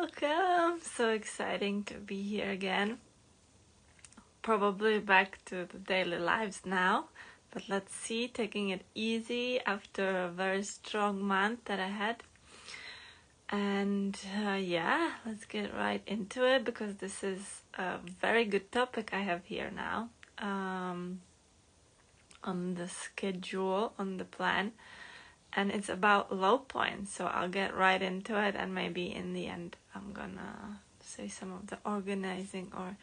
Welcome! So exciting to be here again. Probably back to the daily lives now, but let's see, taking it easy after a very strong month that I had. And yeah, let's get right into it because this is a very good topic I have here now on the schedule, on the plan. And it's about low points, so I'll get right into it, and maybe in the end I'm gonna say some of the organizing or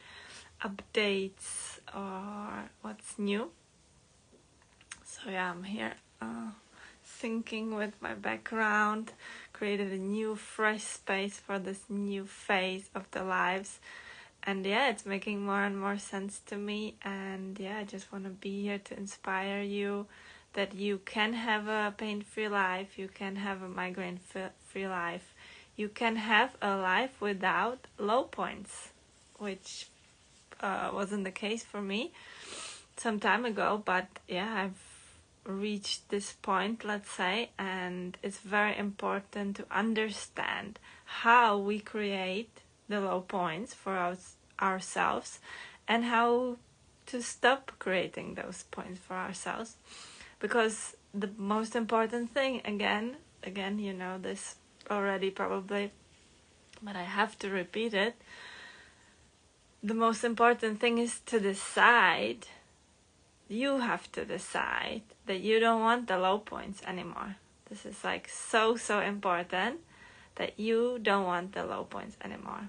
updates or what's new. So yeah, I'm here thinking with my background, created a new fresh space for this new phase of the lives, and yeah, it's making more and more sense to me. And yeah, I just want to be here to inspire you that you can have a pain-free life, you can have a migraine-free life, you can have a life without low points, which wasn't the case for me some time ago, but yeah, I've reached this point, let's say, and it's very important to understand how we create the low points for ourselves and how to stop creating those points for ourselves. Because the most important thing, again, you know this already probably, but I have to repeat it. The most important thing is to decide. You have to decide that you don't want the low points anymore. This is like so important, that you don't want the low points anymore.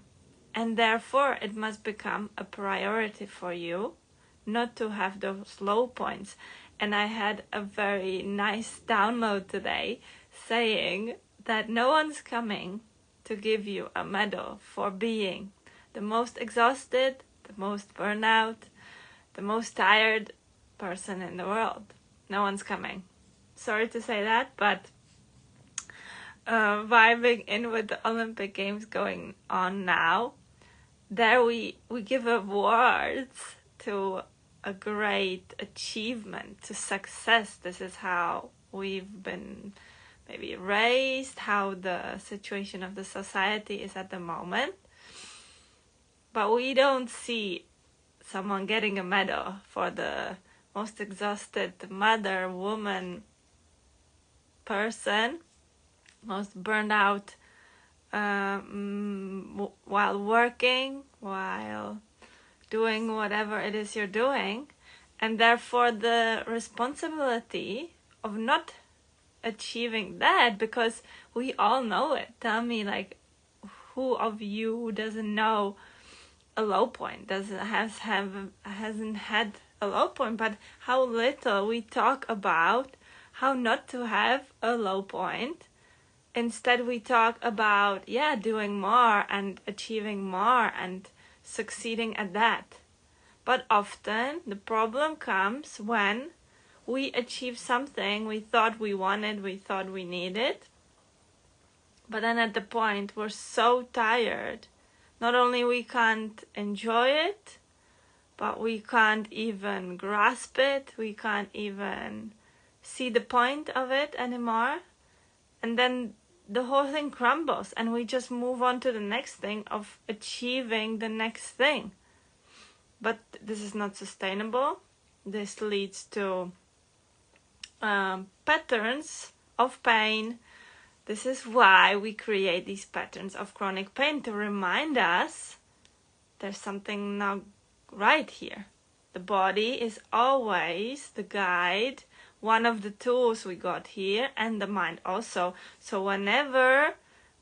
And therefore it must become a priority for you not to have those low points. And I had a very nice download today saying that no one's coming to give you a medal for being the most exhausted, the most burnout, the most tired person in the world. No one's coming. Sorry to say that, but vibing in with the Olympic Games going on now, there we give awards to a great achievement, to success. This is how we've been maybe raised, how the situation of the society is at the moment. But we don't see someone getting a medal for the most exhausted mother, woman, person, most burned out while working, while doing whatever it is you're doing, and therefore the responsibility of not achieving that, because we all know it. Tell me, like, who of you who doesn't know a low point, hasn't had a low point? But how little we talk about how not to have a low point. Instead we talk about doing more and achieving more and succeeding at that. But often the problem comes when we achieve something we thought we wanted, we thought we needed, but then at the point we're so tired, not only we can't enjoy it, but we can't even grasp it, we can't even see the point of it anymore, and then the whole thing crumbles and we just move on to the next thing of achieving the next thing. But this is not sustainable. This leads to patterns of pain. This is why we create these patterns of chronic pain, to remind us there's something not right here. The body is always the guide, one of the tools we got here, and the mind also. So whenever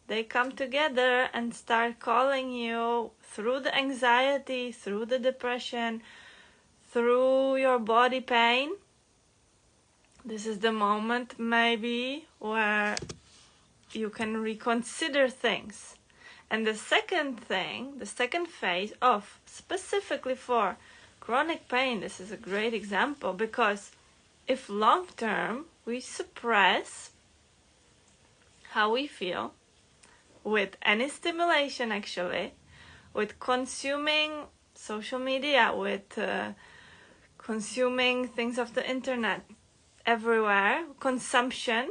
they come together and start calling you through the anxiety, through the depression, through your body pain, this is the moment maybe where you can reconsider things. And the second thing, the second phase of specifically for chronic pain, this is a great example, because if long term we suppress how we feel with any stimulation, actually, with consuming social media, with consuming things of the internet everywhere, consumption,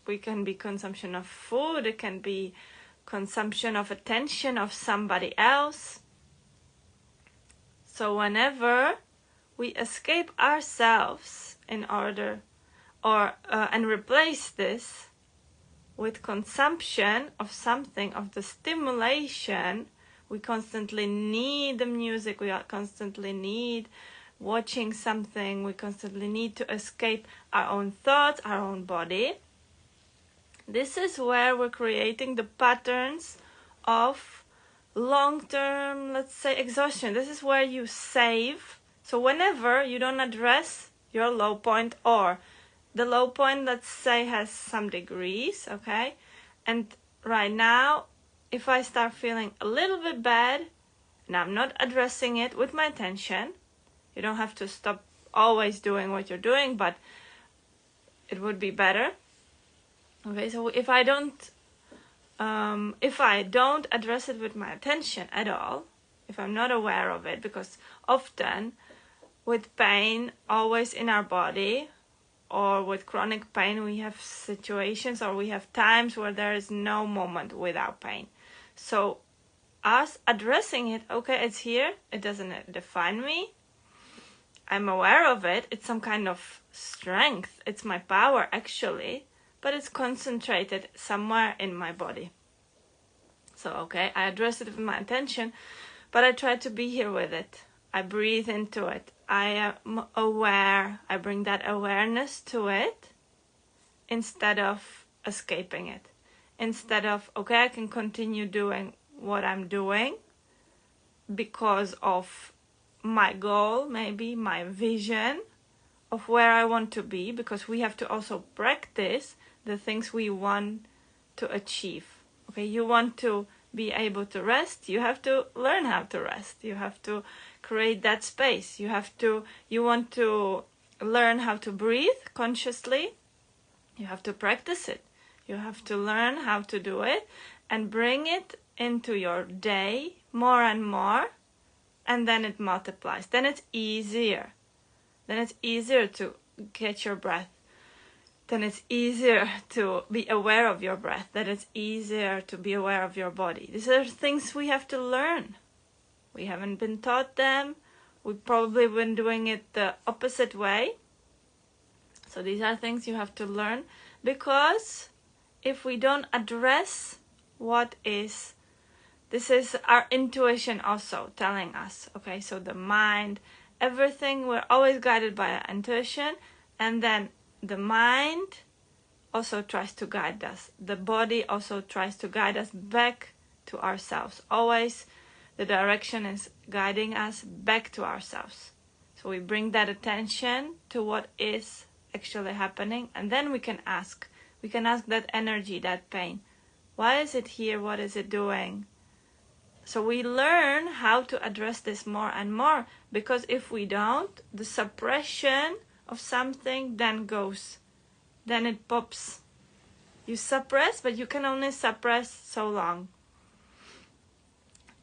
we can be consumption of food, it can be consumption of attention of somebody else. So whenever we escape ourselves in order and replace this with consumption of something, of the stimulation, we constantly need the music, we constantly need watching something, we constantly need to escape our own thoughts, our own body. This is where we're creating the patterns of long-term, let's say, exhaustion. This is where you save. So whenever you don't address your low point, or the low point, let's say, has some degrees, okay? And right now, if I start feeling a little bit bad, and I'm not addressing it with my attention, you don't have to stop always doing what you're doing, but it would be better. Okay, so if I don't address it with my attention at all, if I'm not aware of it, because often with pain always in our body, or with chronic pain, we have situations or we have times where there is no moment without pain. So us addressing it, okay, it's here, it doesn't define me, I'm aware of it, it's some kind of strength, it's my power actually, but it's concentrated somewhere in my body. So, okay, I address it with my attention, but I try to be here with it. I breathe into it. I am aware. I bring that awareness to it instead of escaping it. Instead of, okay, I can continue doing what I'm doing because of my goal, maybe my vision of where I want to be, because we have to also practice the things we want to achieve. Okay, you want to be able to rest, you have to learn how to rest. You have to create that space. You want to learn how to breathe consciously. You have to practice it. You have to learn how to do it and bring it into your day more and more, and then it multiplies. Then it's easier. Then it's easier to catch your breath. Then it's easier to be aware of your breath. Then it's easier to be aware of your body. These are things we have to learn. We haven't been taught them. We've probably been doing it the opposite way. So these are things you have to learn, because if we don't address what is, this is our intuition also telling us, okay, so the mind, everything, we're always guided by our intuition, and then the mind also tries to guide us. The body also tries to guide us back to ourselves. Always the direction is guiding us back to ourselves. So we bring that attention to what is actually happening, and then we can ask. We can ask that energy, that pain. Why is it here? What is it doing? So we learn how to address this more and more, because if we don't, the suppression of something then it pops. You suppress, but you can only suppress so long.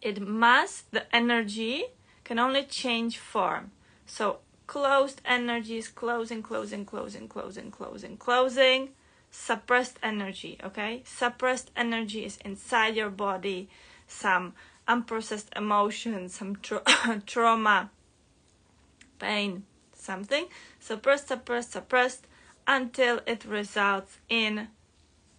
The energy can only change form. So closed energy is closing. Suppressed energy, okay? Suppressed energy is inside your body, some unprocessed emotions, some trauma, pain, something. Suppressed until it results in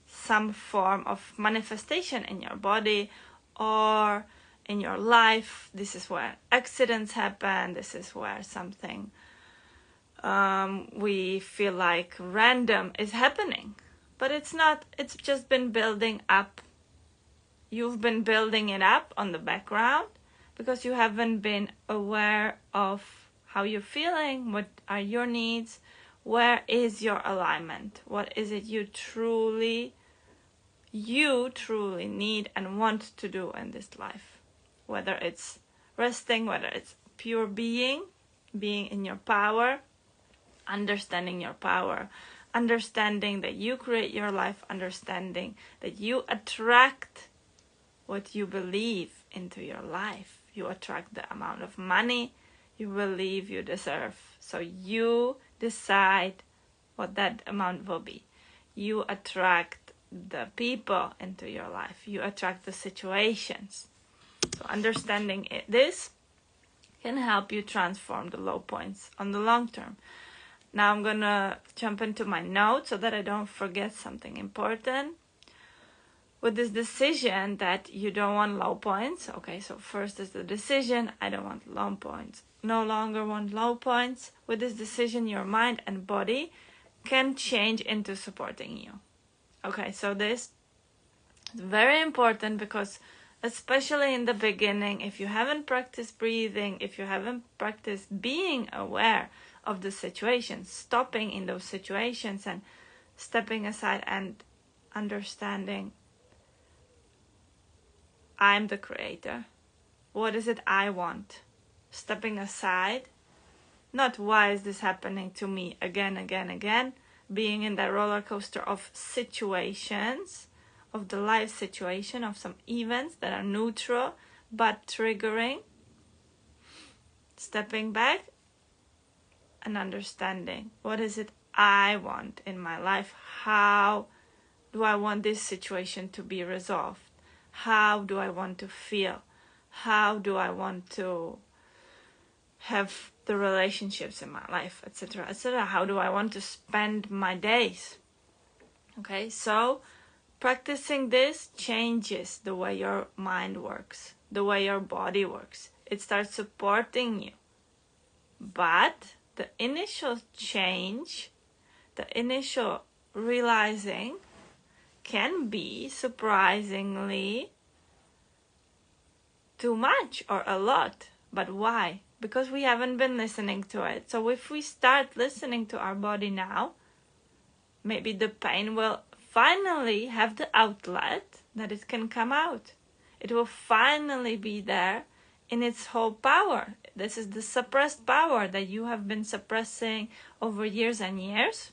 some form of manifestation in your body or in your life. This is where accidents happen. This is where something we feel like random is happening. But it's not, it's just been building up. You've been building it up on the background because you haven't been aware of how you're feeling, what are your needs, where is your alignment, what is it you truly need and want to do in this life. Whether it's resting, whether it's pure being in your power, understanding your power, understanding that you create your life, understanding that you attract what you believe into your life. You attract the amount of money you believe you deserve. So you decide what that amount will be. You attract the people into your life. You attract the situations. So understanding this can help you transform the low points on the long term. Now I'm gonna jump into my notes so that I don't forget something important. With this decision that you don't want low points, okay, so first is the decision, I don't want low points, no longer want low points. With this decision, your mind and body can change into supporting you. Okay, so this is very important because especially in the beginning, if you haven't practiced breathing, if you haven't practiced being aware of the situation, stopping in those situations and stepping aside and understanding, I'm the creator. What is it I want? Stepping aside, not why is this happening to me again, being in that roller coaster of situations, of the life situation, of some events that are neutral but triggering. Stepping back and understanding, what is it I want in my life? How do I want this situation to be resolved? How do I want to feel? How do I want to have the relationships in my life, etc., etc.? How do I want to spend my days? Okay, so practicing this changes the way your mind works, the way your body works. It starts supporting you. But the initial change, the initial realizing can be surprisingly too much or a lot. But why? Because we haven't been listening to it. So if we start listening to our body now, maybe the pain will finally have the outlet that it can come out. It will finally be there in its whole power. This is the suppressed power that you have been suppressing over years and years.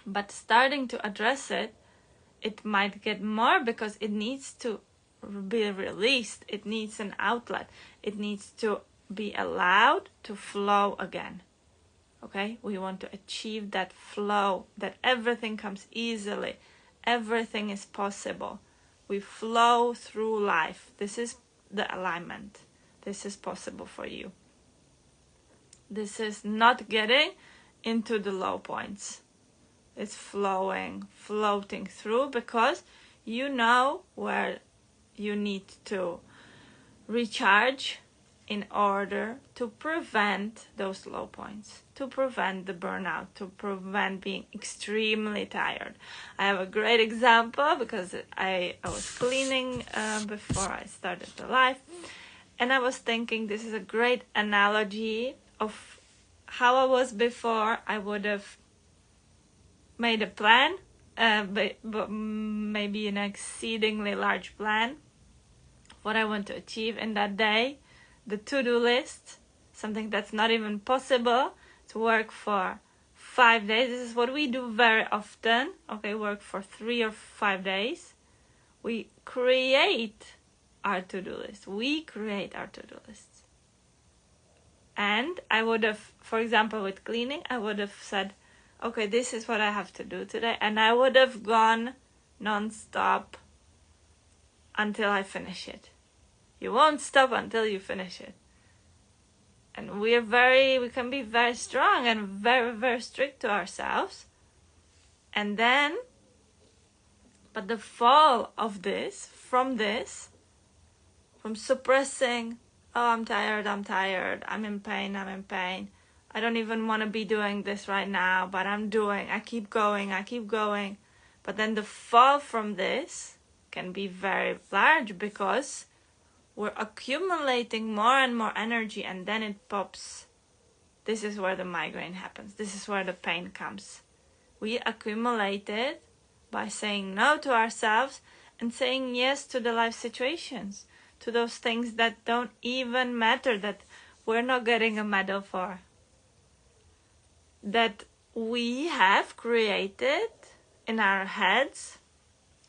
But starting to address it, it might get more because it needs to be released. It needs an outlet. It needs to be allowed to flow again. Okay? We want to achieve that flow, that everything comes easily. Everything is possible. We flow through life. This is the alignment. This is possible for you. This is not getting into the low points. It's flowing, floating through because you know where you need to recharge in order to prevent those low points, to prevent the burnout, to prevent being extremely tired. I have a great example because I was cleaning before I started the live, and I was thinking this is a great analogy of how I was before. I would have made a plan, but maybe an exceedingly large plan, what I want to achieve in that day, the to-do list, something that's not even possible to work for 5 days. This is what we do very often. Okay, work for 3 or 5 days. We create our to-do list. We create our to-do lists. And I would have, for example, with cleaning, I would have said, okay, this is what I have to do today. And I would have gone non-stop until I finish it. You won't stop until you finish it. And we can be very strong and very, very strict to ourselves. And then, but the fall of this, from suppressing, oh, I'm tired, I'm in pain, I don't even want to be doing this right now, but I keep going. But then the fall from this can be very large because we're accumulating more and more energy, and then it pops. This is where the migraine happens. This is where the pain comes. We accumulate it by saying no to ourselves and saying yes to the life situations, to those things that don't even matter, that we're not getting a medal for, that we have created in our heads,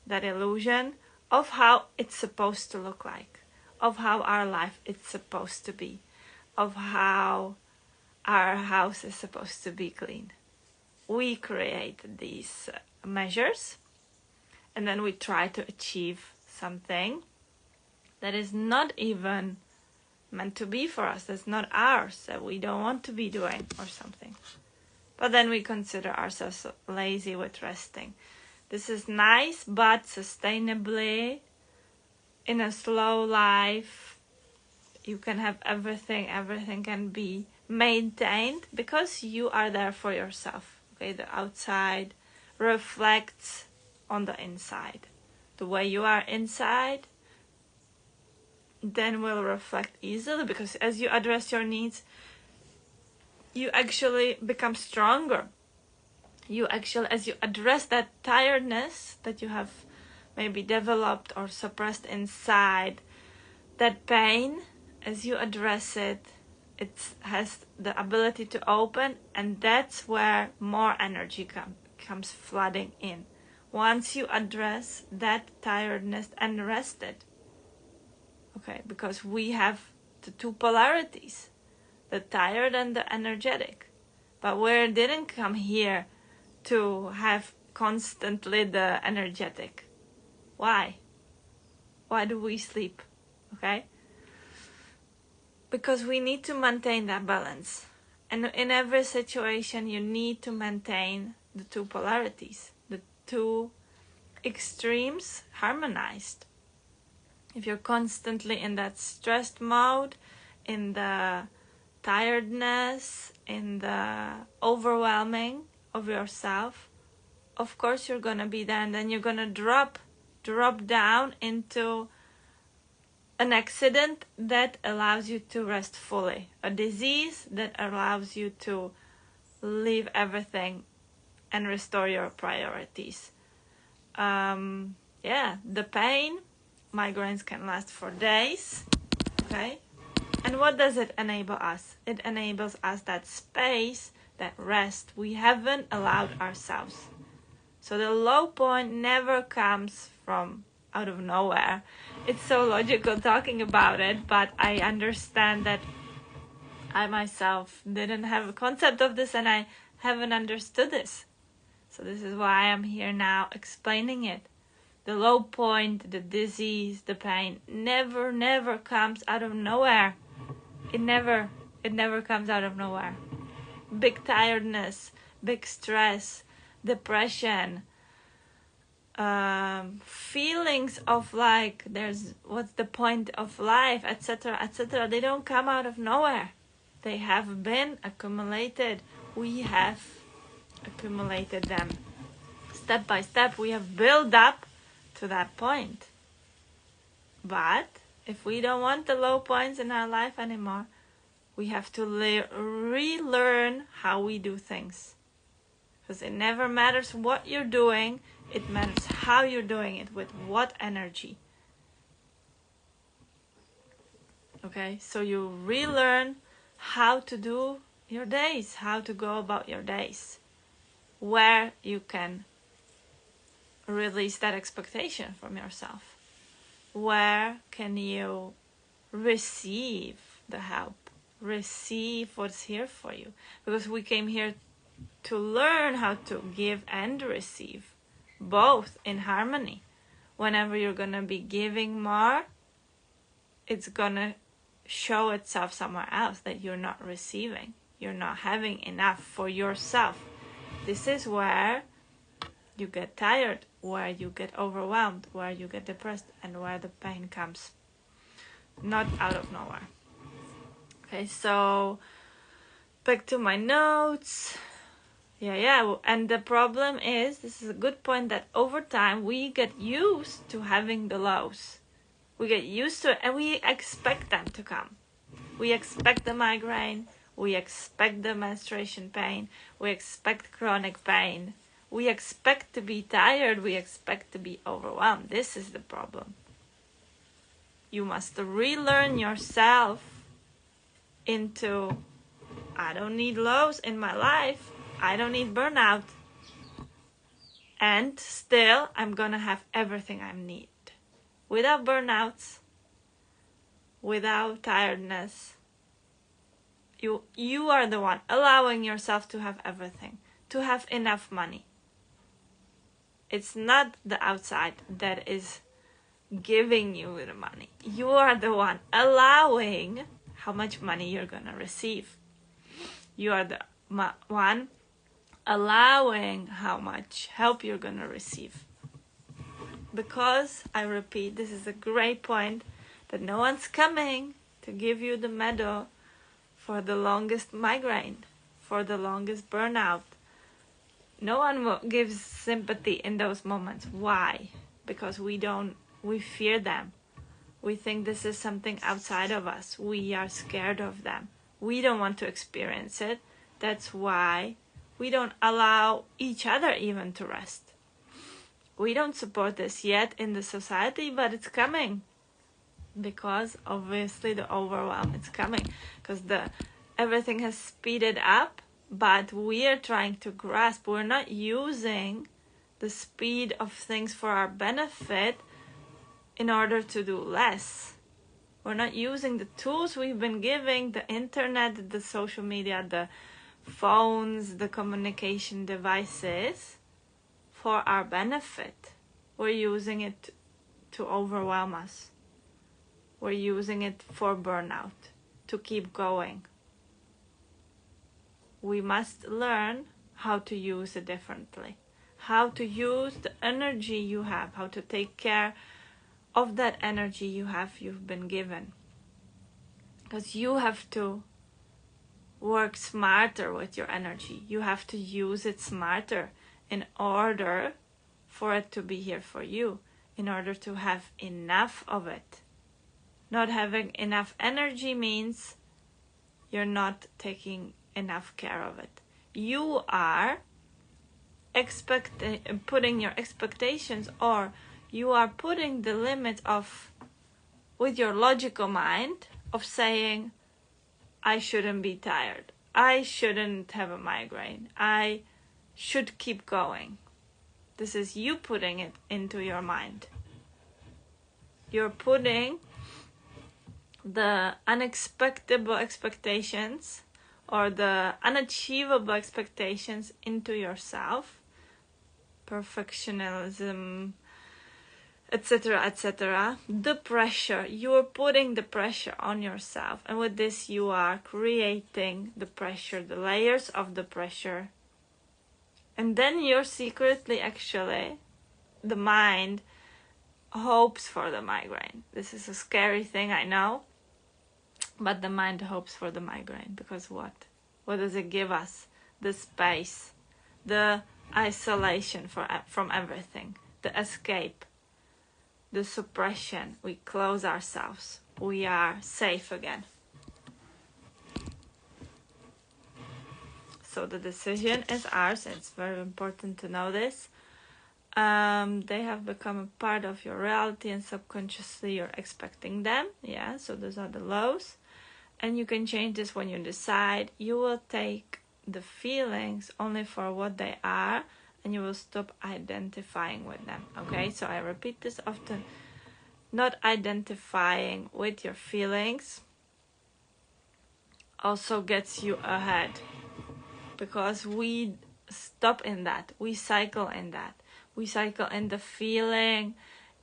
that illusion of how it's supposed to look like, of how our life is supposed to be, of how our house is supposed to be clean. We create these measures, and then we try to achieve something that is not even meant to be for us, that's not ours, that we don't want to be doing or something. But then we consider ourselves lazy with resting. This is nice, but sustainably, in a slow life, you can have everything can be maintained because you are there for yourself. Okay, the outside reflects on the inside. The way you are inside then will reflect easily, because as you address your needs, you actually become stronger. You actually, as you address that tiredness that you have maybe developed or suppressed inside, that pain, as you address it, it has the ability to open, and that's where more energy comes flooding in. Once you address that tiredness and rest it. Okay, because we have the two polarities, the tired and the energetic. But we didn't come here to have constantly the energetic. Why? Why do we sleep? Okay? Because we need to maintain that balance. And in every situation, you need to maintain the two polarities, the two extremes harmonized. If you're constantly in that stressed mode, in the tiredness, in the overwhelming of yourself, of course you're gonna be there, and then you're gonna drop down into an accident that allows you to rest fully, a disease that allows you to leave everything and restore your priorities. The pain, migraines can last for days, okay? And what does it enable us? It enables us that space, that rest we haven't allowed ourselves. So the low point never comes from out of nowhere. It's so logical talking about it, but I understand that I myself didn't have a concept of this, and I haven't understood this. So this is why I'm here now explaining it. The low point, the disease, the pain never comes out of nowhere. It never comes out of nowhere. Big tiredness, big stress, depression, feelings of like what's the point of life, etc., etc. They don't come out of nowhere. They have been accumulated. We have accumulated them. Step by step, we have built up to that point. But if we don't want the low points in our life anymore, we have to relearn how we do things. Because it never matters what you're doing, it matters how you're doing it, with what energy. Okay, so you relearn how to do your days, how to go about your days, where you can release that expectation from yourself. Where can you receive the help, receive what's here for you? Because we came here to learn how to give and receive, both in harmony. Whenever you're gonna be giving more, it's gonna show itself somewhere else that you're not receiving. You're not having enough for yourself. This is where you get tired, where you get overwhelmed, where you get depressed, and where the pain comes. Not out of nowhere. Okay, so back to my notes. And the problem is, this is a good point, that over time we get used to having the lows. We get used to it, and we expect them to come. We expect the migraine, we expect the menstruation pain, we expect chronic pain. We expect to be tired, we expect to be overwhelmed. This is the problem. You must relearn yourself into, I don't need lows in my life, I don't need burnout. And still, I'm gonna have everything I need. Without burnouts, without tiredness. You are the one allowing yourself to have everything, to have enough money. It's not the outside that is giving you the money. You are the one allowing how much money you're gonna receive. You are the one allowing how much help you're gonna receive. Because, I repeat, this is a great point, that no one's coming to give you the medal for the longest migraine, for the longest burnout. No one gives sympathy in those moments. Why? Because we fear them. We think this is something outside of us. We are scared of them. We don't want to experience it. That's why we don't allow each other even to rest. We don't support this yet in the society, but it's coming. Because obviously the overwhelm is coming. Because everything has speeded up, but we are trying to grasp. We're not using the speed of things for our benefit in order to do less. We're not using the tools we've been giving, the internet, the social media, the phones, the communication devices, for our benefit. We're using it to overwhelm us. We're using it for burnout, to keep going. We must learn how to use it differently, how to use the energy you have, how to take care of that energy you've been given. Because you have to work smarter with your energy. You have to use it smarter in order for it to be here for you, in order to have enough of it. Not having enough energy means you're not taking enough care of it. You are putting your expectations, or you are putting the limit of, with your logical mind, of saying, I shouldn't be tired. I shouldn't have a migraine. I should keep going. This is you putting it into your mind. You're putting the unexpected expectations or the unachievable expectations into yourself. Perfectionism, etc., etc. The pressure. You're putting the pressure on yourself. And with this, you are creating the pressure, the layers of the pressure. And then you're secretly, actually, the mind hopes for the migraine. This is a scary thing, I know. But the mind hopes for the migraine. Because what? What does it give us? The space. The isolation from everything. The escape. The suppression. We close ourselves. We are safe again. So the decision is ours. It's very important to know this. They have become a part of your reality, and subconsciously you're expecting them. Yeah, so those are the lows. And you can change this when you decide. You will take the feelings only for what they are, and you will stop identifying with them. Okay, so I repeat this often. Not identifying with your feelings also gets you ahead. Because we stop in that. We cycle in that. We cycle in the feeling,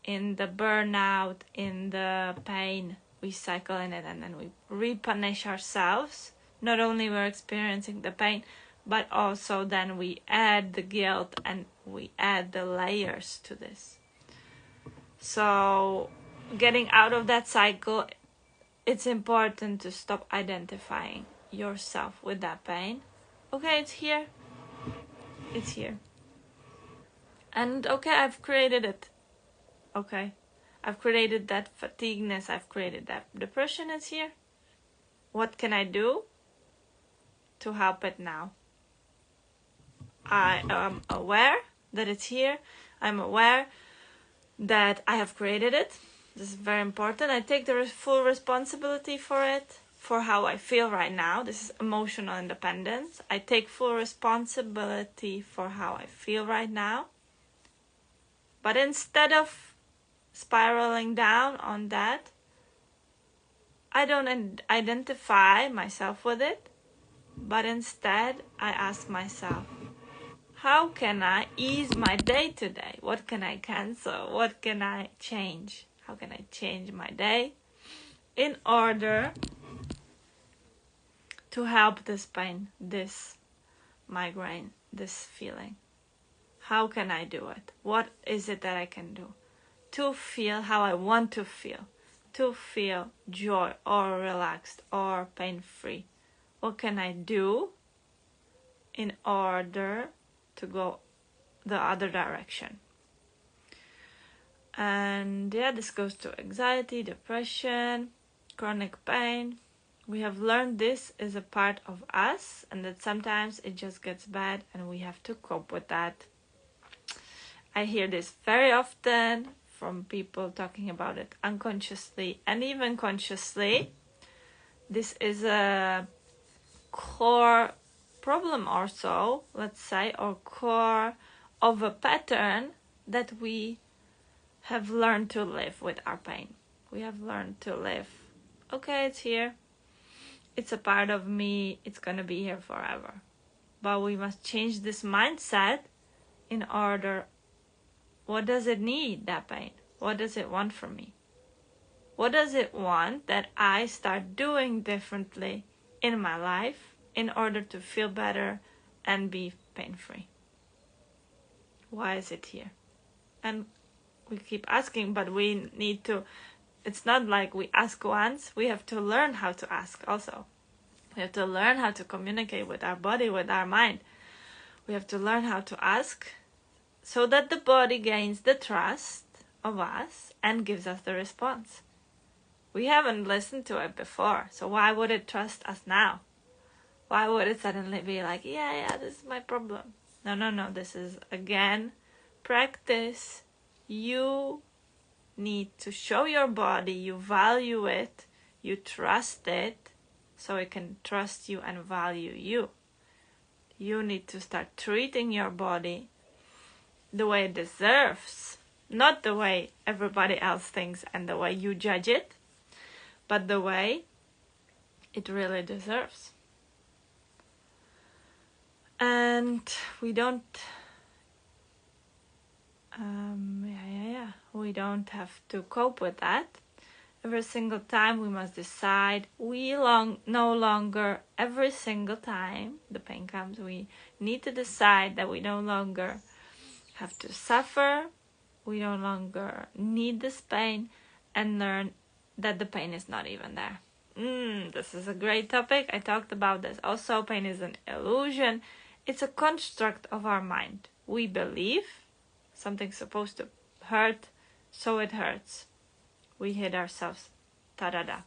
in the burnout, in the pain. We cycle in it, and then we repunish ourselves. Not only we're experiencing the pain, but also then we add the guilt and we add the layers to this. So getting out of that cycle, it's important to stop identifying yourself with that pain. Okay, it's here. It's here. And okay, I've created it. Okay. I've created that fatigueness. I've created that depression. It's here. What can I do to help it now? I am aware that it's here. I'm aware that I have created it. This is very important. I take the full responsibility for it. For how I feel right now. This is emotional independence. I take full responsibility for how I feel right now. But instead of spiraling down on that, I don't identify myself with it, but instead I ask myself, how can I ease my day today? What can I cancel? What can I change? How can I change my day in order to help this pain, this migraine, this feeling? How can I do it? What is it that I can do to feel how I want to feel joy or relaxed or pain-free? What can I do in order to go the other direction? And yeah, this goes to anxiety, depression, chronic pain. We have learned this is a part of us, and that sometimes it just gets bad and we have to cope with that. I hear this very often from people talking about it unconsciously and even consciously. This is a core problem or so, let's say, or core of a pattern that we have learned to live with our pain. We have learned to live, okay, it's here, it's a part of me, it's gonna be here forever. But we must change this mindset in order. What does it need, that pain? What does it want from me? What does it want that I start doing differently in my life in order to feel better and be pain-free? Why is it here? And we keep asking, but we need to, it's not like we ask once, we have to learn how to ask also. We have to learn how to communicate with our body, with our mind. We have to learn how to ask so that the body gains the trust of us and gives us the response. We haven't listened to it before, so why would it trust us now? Why would it suddenly be like, yeah, this is my problem? No, this is, again, practice. You need to show your body you value it, you trust it, so it can trust you and value you. You need to start treating your body the way it deserves, not the way everybody else thinks and the way you judge it, but the way it really deserves. And we don't we don't have to cope with that. Every single time we must decide, no longer, every single time the pain comes, we need to decide that we no longer have to suffer, we no longer need this pain, and learn that the pain is not even there. This is a great topic. I talked about this also. Pain is an illusion. It's a construct of our mind. We believe something's supposed to hurt, so it hurts. We hit ourselves. Ta-da-da.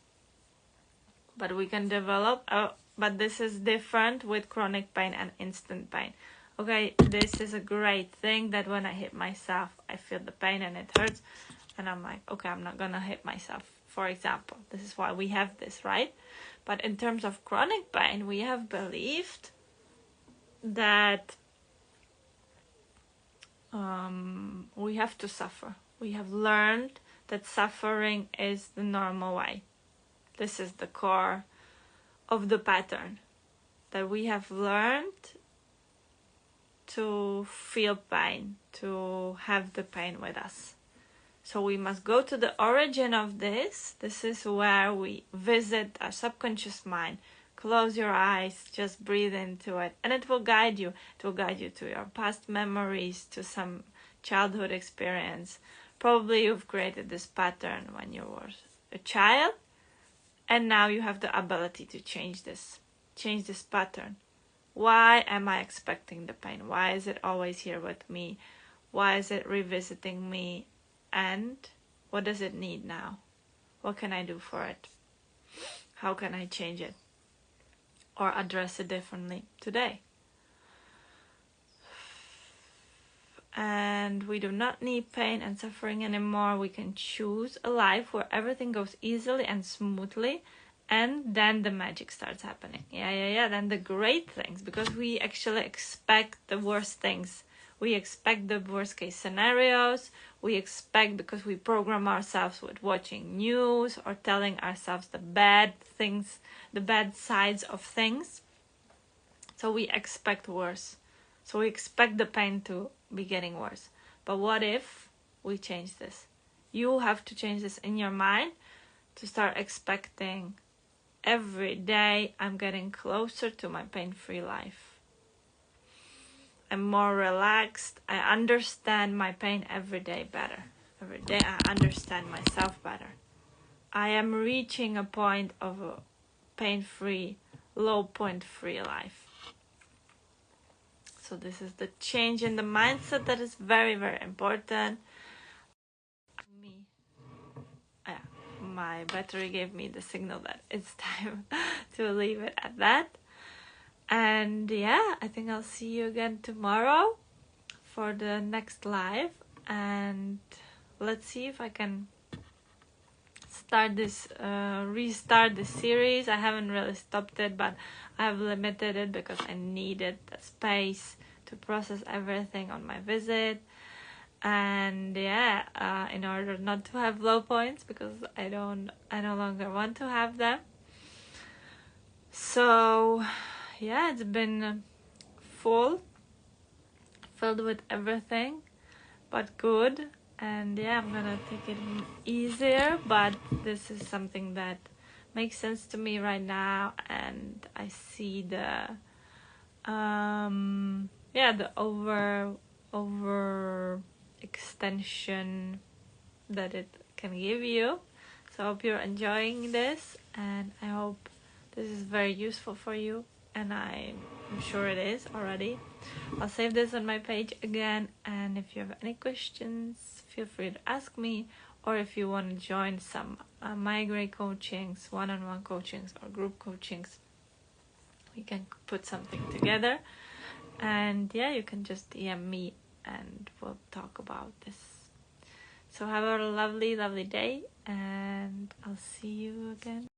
But we can develop, but this is different with chronic pain and instant pain. Okay, this is a great thing that when I hit myself, I feel the pain and it hurts. And I'm like, okay, I'm not gonna hit myself, for example. This is why we have this, right? But in terms of chronic pain, we have believed that we have to suffer. We have learned that suffering is the normal way. This is the core of the pattern, that we have learned to feel pain, to have the pain with us. So we must go to the origin of this. This is where we visit our subconscious mind. Close your eyes, just breathe into it, and it will guide you. It will guide you to your past memories, to some childhood experience. Probably you've created this pattern when you were a child, and now you have the ability to change this pattern. Why am I expecting the pain? Why is it always here with me? Why is it revisiting me? And what does it need now? What can I do for it? How can I change it? Or address it differently today? And we do not need pain and suffering anymore. We can choose a life where everything goes easily and smoothly, and then the magic starts happening. Then the great things, because we actually expect the worst things. We expect the worst case scenarios. We expect, because we program ourselves with watching news or telling ourselves the bad things, the bad sides of things. So we expect worse. So we expect the pain to be getting worse. But what if we change this? You have to change this in your mind to start expecting every day I'm getting closer to my pain-free life. I'm more relaxed. I understand my pain every day better. Every day I understand myself better. I am reaching a point of a pain-free, low point-free life. So this is the change in the mindset that is very, very important. My battery gave me the signal that it's time to leave it at that. And yeah, I think I'll see you again tomorrow for the next live. And let's see if I can restart this series. I haven't really stopped it, but I've limited it because I needed the space to process everything on my visit. And yeah, in order not to have low points, because I no longer want to have them. So yeah, it's been filled with everything, but good. And yeah, I'm gonna take it easier, but this is something that makes sense to me right now, and I see the over extension that it can give you. So I hope you're enjoying this, and I hope this is very useful for you, and I'm sure it is already. I'll save this on my page again, and if you have any questions, feel free to ask me, or if you want to join some migraine coachings, one-on-one coachings, or group coachings, we can put something together. And yeah, you can just DM me and we'll talk about this. So have a lovely, lovely day, and I'll see you again.